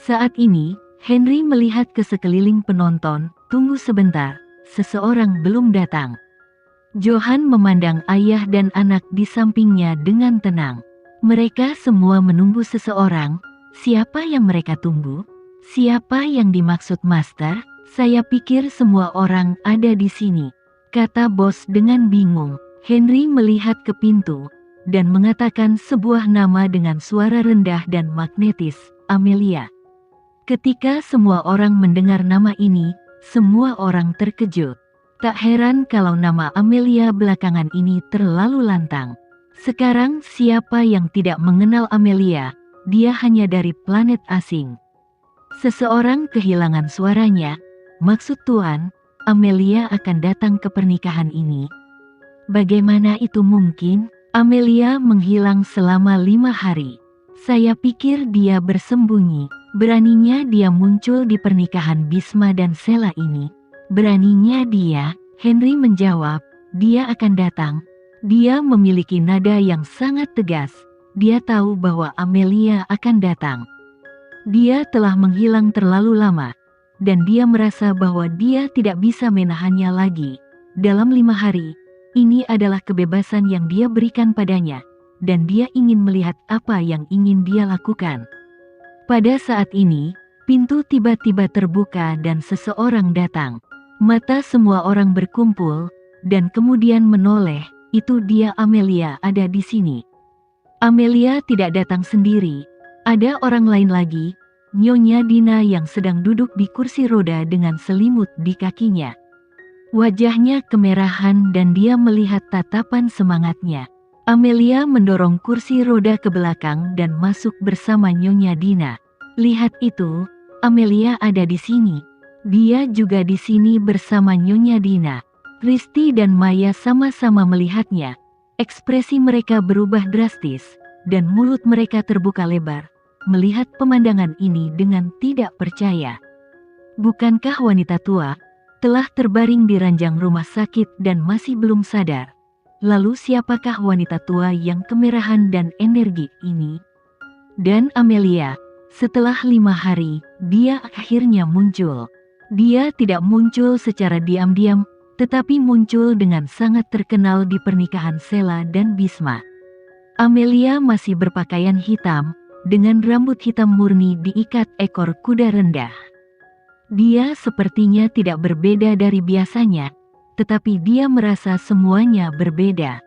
Saat ini, Henry melihat ke sekeliling penonton. Tunggu sebentar, seseorang belum datang. Johan memandang ayah dan anak di sampingnya dengan tenang. Mereka semua menunggu seseorang. Siapa yang mereka tunggu? Siapa yang dimaksud Master? Saya pikir semua orang ada di sini, kata bos dengan bingung. Henry melihat ke pintu dan mengatakan sebuah nama dengan suara rendah dan magnetis, Amelia. Ketika semua orang mendengar nama ini, semua orang terkejut. Tak heran kalau nama Amelia belakangan ini terlalu lantang. Sekarang siapa yang tidak mengenal Amelia? Dia hanya dari planet asing. Seseorang kehilangan suaranya. Maksud Tuan, Amelia akan datang ke pernikahan ini. Bagaimana itu mungkin? Amelia menghilang selama 5 hari. Saya pikir dia bersembunyi. Beraninya dia muncul di pernikahan Bisma dan Sela ini. Beraninya dia, Henry menjawab, dia akan datang. Dia memiliki nada yang sangat tegas. Dia tahu bahwa Amelia akan datang. Dia telah menghilang terlalu lama. Dan dia merasa bahwa dia tidak bisa menahannya lagi. Dalam 5 hari, ini adalah kebebasan yang dia berikan padanya. Dan dia ingin melihat apa yang ingin dia lakukan. Pada saat ini, pintu tiba-tiba terbuka dan seseorang datang. Mata semua orang berkumpul, dan kemudian menoleh, itu dia Amelia ada di sini. Amelia tidak datang sendiri, ada orang lain lagi, Nyonya Dina yang sedang duduk di kursi roda dengan selimut di kakinya. Wajahnya kemerahan dan dia melihat tatapan semangatnya. Amelia mendorong kursi roda ke belakang dan masuk bersama Nyonya Dina. Lihat itu, Amelia ada di sini. Dia juga di sini bersama Nyonya Dina. Risti dan Maya sama-sama melihatnya. Ekspresi mereka berubah drastis, dan mulut mereka terbuka lebar, melihat pemandangan ini dengan tidak percaya. Bukankah wanita tua telah terbaring di ranjang rumah sakit dan masih belum sadar? Lalu siapakah wanita tua yang kemerahan dan energi ini? Dan Amelia, setelah 5 hari, dia akhirnya muncul. Dia tidak muncul secara diam-diam, tetapi muncul dengan sangat terkenal di pernikahan Sela dan Bisma. Amelia masih berpakaian hitam, dengan rambut hitam murni diikat ekor kuda rendah. Dia sepertinya tidak berbeda dari biasanya, tetapi dia merasa semuanya berbeda.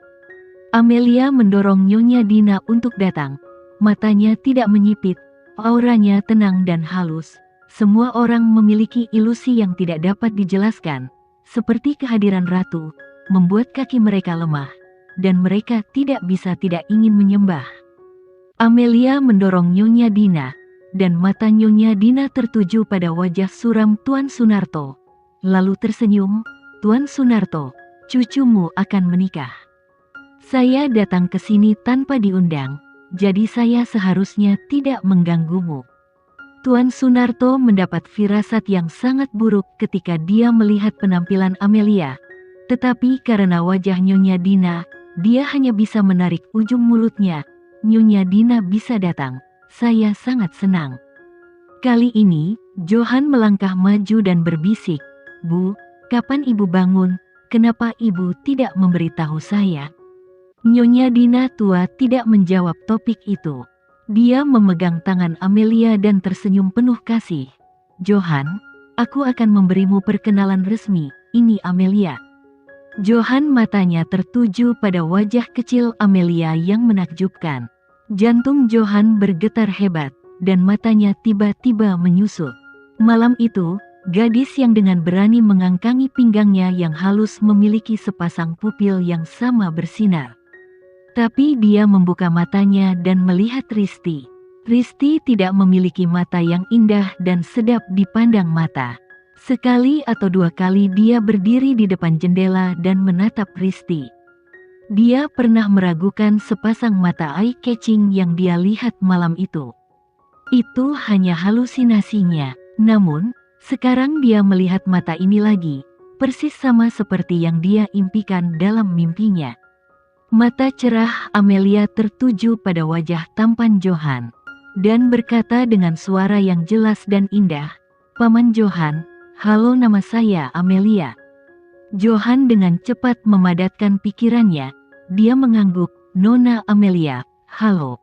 Amelia mendorong Nyonya Dina untuk datang. Matanya tidak menyipit, auranya tenang dan halus. Semua orang memiliki ilusi yang tidak dapat dijelaskan, seperti kehadiran ratu, membuat kaki mereka lemah, dan mereka tidak bisa tidak ingin menyembah. Amelia mendorong Nyonya Dina, dan mata Nyonya Dina tertuju pada wajah suram Tuan Sunarto. Lalu tersenyum, Tuan Sunarto, cucumu akan menikah. Saya datang ke sini tanpa diundang, jadi saya seharusnya tidak mengganggumu. Tuan Sunarto mendapat firasat yang sangat buruk ketika dia melihat penampilan Amelia. Tetapi karena wajah Nyonya Dina, dia hanya bisa menarik ujung mulutnya. Nyonya Dina bisa datang. Saya sangat senang. Kali ini, Johan melangkah maju dan berbisik, Bu, kapan ibu bangun? Kenapa ibu tidak memberitahu saya? Nyonya Dina tua tidak menjawab topik itu. Dia memegang tangan Amelia dan tersenyum penuh kasih. Johan, aku akan memberimu perkenalan resmi, ini Amelia. Johan matanya tertuju pada wajah kecil Amelia yang menakjubkan. Jantung Johan bergetar hebat, dan matanya tiba-tiba menyusut. Malam itu, gadis yang dengan berani mengangkangi pinggangnya yang halus memiliki sepasang pupil yang sama bersinar. Tapi dia membuka matanya dan melihat Risti. Risti tidak memiliki mata yang indah dan sedap dipandang mata. Sekali atau 2 kali dia berdiri di depan jendela dan menatap Risti. Dia pernah meragukan sepasang mata eye-catching yang dia lihat malam itu. Itu hanya halusinasinya. Namun, sekarang dia melihat mata ini lagi, persis sama seperti yang dia impikan dalam mimpinya. Mata cerah Amelia tertuju pada wajah tampan Johan. dan berkata dengan suara yang jelas dan indah, "Paman Johan, halo, nama saya Amelia." Johan dengan cepat memadatkan pikirannya. Dia mengangguk, "Nona Amelia, halo."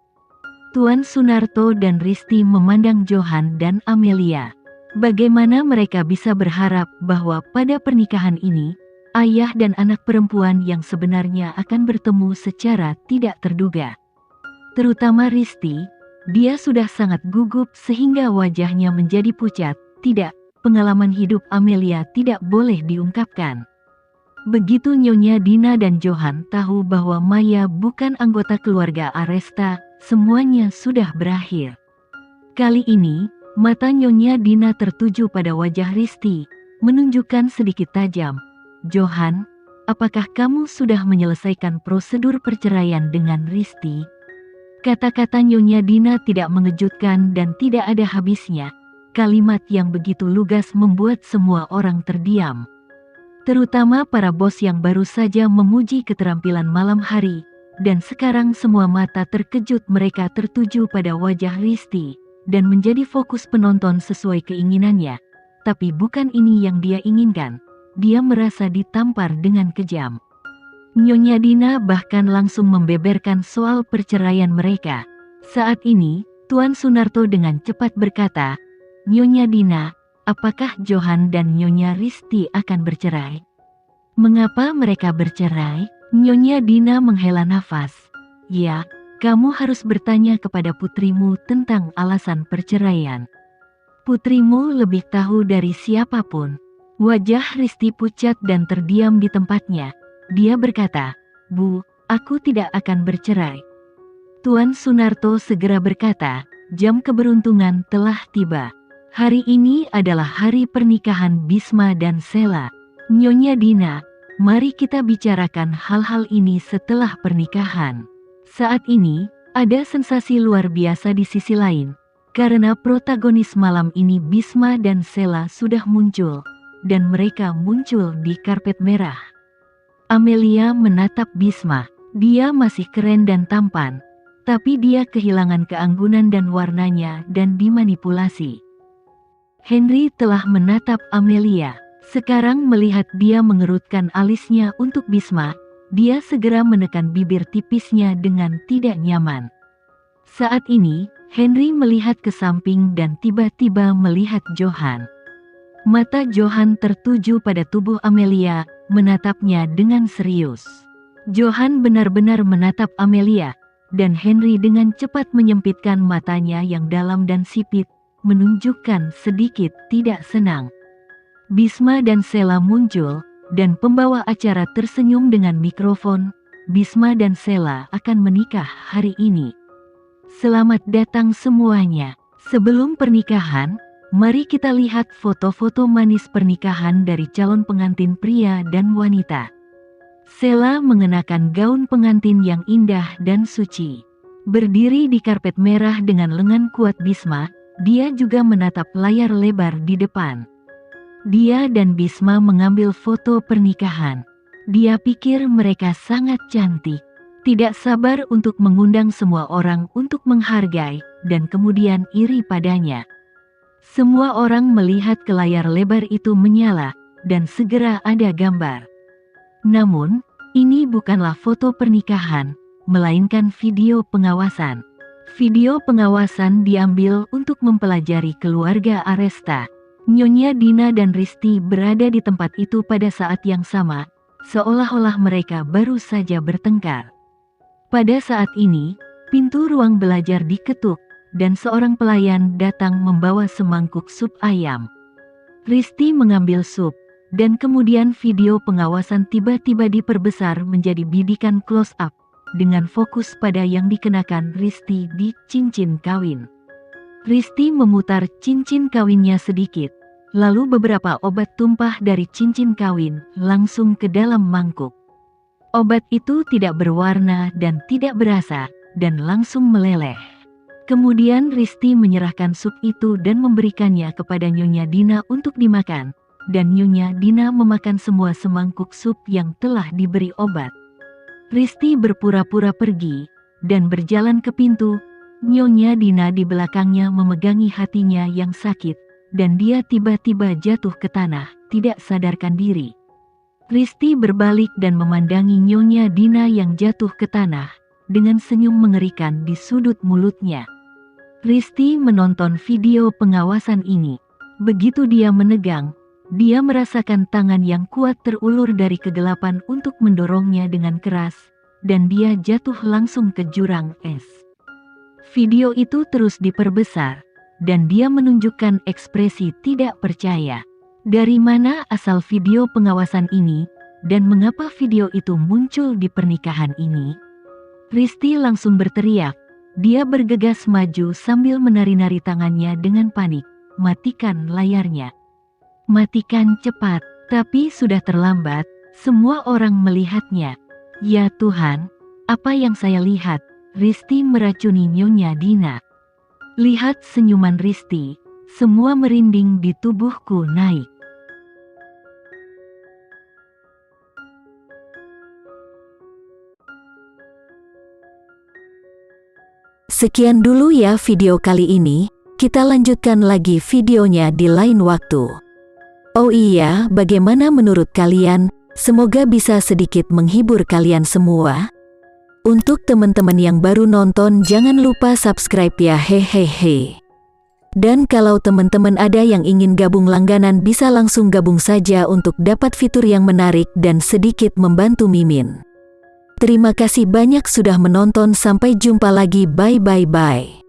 Tuan Sunarto dan Risti memandang Johan dan Amelia. Bagaimana mereka bisa berharap bahwa pada pernikahan ini, ayah dan anak perempuan yang sebenarnya akan bertemu secara tidak terduga. Terutama Risti, dia sudah sangat gugup sehingga wajahnya menjadi pucat. Tidak, pengalaman hidup Amelia tidak boleh diungkapkan. Begitu Nyonya Dina dan Johan tahu bahwa Maya bukan anggota keluarga Aresta, semuanya sudah berakhir. Kali ini, mata Nyonya Dina tertuju pada wajah Risti, menunjukkan sedikit tajam. "Johan, apakah kamu sudah menyelesaikan prosedur perceraian dengan Risti?" Kata-kata Nyonya Dina tidak mengejutkan dan tidak ada habisnya. Kalimat yang begitu lugas membuat semua orang terdiam. Terutama para bos yang baru saja memuji keterampilan malam hari, dan sekarang semua mata terkejut mereka tertuju pada wajah Risti, dan menjadi fokus penonton sesuai keinginannya. Tapi bukan ini yang dia inginkan, dia merasa ditampar dengan kejam. Nyonya Dina bahkan langsung membeberkan soal perceraian mereka. Saat ini, Tuan Sunarto dengan cepat berkata, "Nyonya Dina, apakah Johan dan Nyonya Risti akan bercerai?" "Mengapa mereka bercerai?" Nyonya Dina menghela nafas. "Ya, kamu harus bertanya kepada putrimu tentang alasan perceraian. Putrimu lebih tahu dari siapapun." Wajah Risti pucat dan terdiam di tempatnya. Dia berkata, "Bu, aku tidak akan bercerai." Tuan Sunarto segera berkata, "Jam keberuntungan telah tiba. Hari ini adalah hari pernikahan Bisma dan Sela. Nyonya Dina, mari kita bicarakan hal-hal ini setelah pernikahan." Saat ini, ada sensasi luar biasa di sisi lain, karena protagonis malam ini Bisma dan Sela sudah muncul, dan mereka muncul di karpet merah. Amelia menatap Bisma. Dia masih keren dan tampan, tapi dia kehilangan keanggunan dan warnanya dan dimanipulasi. Henry telah menatap Amelia. Sekarang melihat dia mengerutkan alisnya untuk Bisma, dia segera menekan bibir tipisnya dengan tidak nyaman. Saat ini, Henry melihat ke samping dan tiba-tiba melihat Johan. Mata Johan tertuju pada tubuh Amelia, menatapnya dengan serius. Johan benar-benar menatap Amelia, dan Henry dengan cepat menyempitkan matanya yang dalam dan sipit, menunjukkan sedikit tidak senang. Bisma dan Sela muncul, dan pembawa acara tersenyum dengan mikrofon. "Bisma dan Sela akan menikah hari ini. Selamat datang semuanya. Sebelum pernikahan, mari kita lihat foto-foto manis pernikahan dari calon pengantin pria dan wanita." Sela mengenakan gaun pengantin yang indah dan suci. Berdiri di karpet merah dengan lengan kuat Bisma, dia juga menatap layar lebar di depan. Dia dan Bisma mengambil foto pernikahan. Dia pikir mereka sangat cantik. Tidak sabar untuk mengundang semua orang untuk menghargai, dan kemudian iri padanya. Semua orang melihat ke layar lebar itu menyala, dan segera ada gambar. Namun, ini bukanlah foto pernikahan, melainkan video pengawasan. Video pengawasan diambil untuk mempelajari keluarga Aresta. Nyonya Dina dan Risti berada di tempat itu pada saat yang sama, seolah-olah mereka baru saja bertengkar. Pada saat ini, pintu ruang belajar diketuk, dan seorang pelayan datang membawa semangkuk sup ayam. Risti mengambil sup, dan kemudian video pengawasan tiba-tiba diperbesar menjadi bidikan close-up, dengan fokus pada yang dikenakan Risti di cincin kawin. Risti memutar cincin kawinnya sedikit, lalu beberapa obat tumpah dari cincin kawin langsung ke dalam mangkuk. Obat itu tidak berwarna dan tidak berasa, dan langsung meleleh. Kemudian Risti menyerahkan sup itu dan memberikannya kepada Nyonya Dina untuk dimakan, dan Nyonya Dina memakan semua semangkuk sup yang telah diberi obat. Risti berpura-pura pergi, dan berjalan ke pintu. Nyonya Dina di belakangnya memegangi hatinya yang sakit, dan dia tiba-tiba jatuh ke tanah, tidak sadarkan diri. Risti berbalik dan memandangi Nyonya Dina yang jatuh ke tanah, dengan senyum mengerikan di sudut mulutnya. Risti menonton video pengawasan ini. Begitu dia menegang, dia merasakan tangan yang kuat terulur dari kegelapan untuk mendorongnya dengan keras, dan dia jatuh langsung ke jurang es. Video itu terus diperbesar, dan dia menunjukkan ekspresi tidak percaya. Dari mana asal video pengawasan ini, dan mengapa video itu muncul di pernikahan ini? Risti langsung berteriak. Dia bergegas maju sambil menari-nari tangannya dengan panik. Matikan layarnya. Matikan cepat. Tapi sudah terlambat, semua orang melihatnya. Ya Tuhan, apa yang saya lihat? Risti meracuni Nyonya Dina. Lihat senyuman Risti, semua merinding di tubuhku naik. Sekian dulu ya video kali ini, kita lanjutkan lagi videonya di lain waktu. Oh iya, bagaimana menurut kalian? Semoga bisa sedikit menghibur kalian semua. Untuk teman-teman yang baru nonton jangan lupa subscribe ya hehehe. Dan kalau teman-teman ada yang ingin gabung langganan bisa langsung gabung saja untuk dapat fitur yang menarik dan sedikit membantu Mimin. Terima kasih banyak sudah menonton, sampai jumpa lagi, bye.